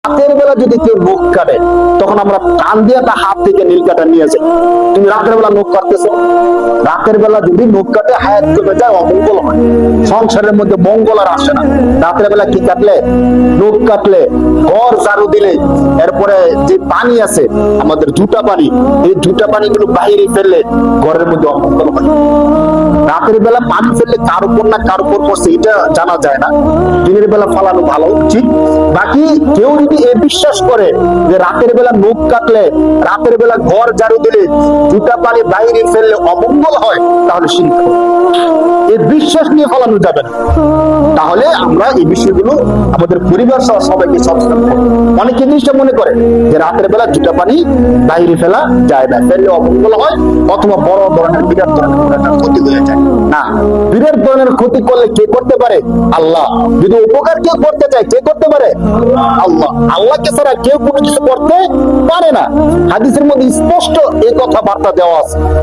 রাতের বেলা যদি কেউ নখ কাটে, তখন আমরা টান দিয়ে তার হাত থেকে নীল কাটা নিয়ে যাই। তুমি রাতের বেলা নখ কাটতেছো, রাতের বেলা যদি নখ কাটে হায়াত কমে যায়, অমঙ্গল হয়, সংসারের মধ্যে মঙ্গল আর আসে না। রাতের বেলা কি কাটলে, নখ কাটলে, ঘর ঝাড়ু দিলে, এরপরে যে পানি আছে আমাদের জুটা পানি, এই জুটা পানিগুলো বাইরে ফেললে ঘরের মধ্যে অমঙ্গল হয়। রাতের বেলা পানি ফেললে কার উপর না কার উপর পড়ছে এটা জানা যায় না, দিনের বেলা ফালানো ভালো উচিত। বাকি কেউ যদি এ বিশ্বাস করে যে রাতের বেলা নখ কাটলে, রাতের বেলা ঘর ঝাড়ু দিলে, জুতা পানি বাইরে ফেললে অমঙ্গল হয়, তাহলে শিরক। এই বিশ্বাস নিয়ে ফলানো যাবে না। তাহলে আমরা এই বিষয়গুলো আমাদের পরিবার সহ সবাইকে সচেতন করব। অনেকে জিনিসটা মনে করে যে রাতের বেলা জুতা পানি বাইরে ফেলা যায় না, ফেললে অমঙ্গল হয় অথবা বড় ধরনের বিরাট ধরনের ক্ষতি হয়ে যায়। না, বিরাট ধরনের ক্ষতি করলে কে করতে পারে? আল্লাহ। যদি উপকার কেউ করতে চায়, কে করতে পারে? আল্লাহ। আল্লাহকে ছাড়া কেউ কোনো কিছু করতে পারে না। হাদিসের মধ্যে স্পষ্ট এই কথা বার্তা দেওয়া আছে।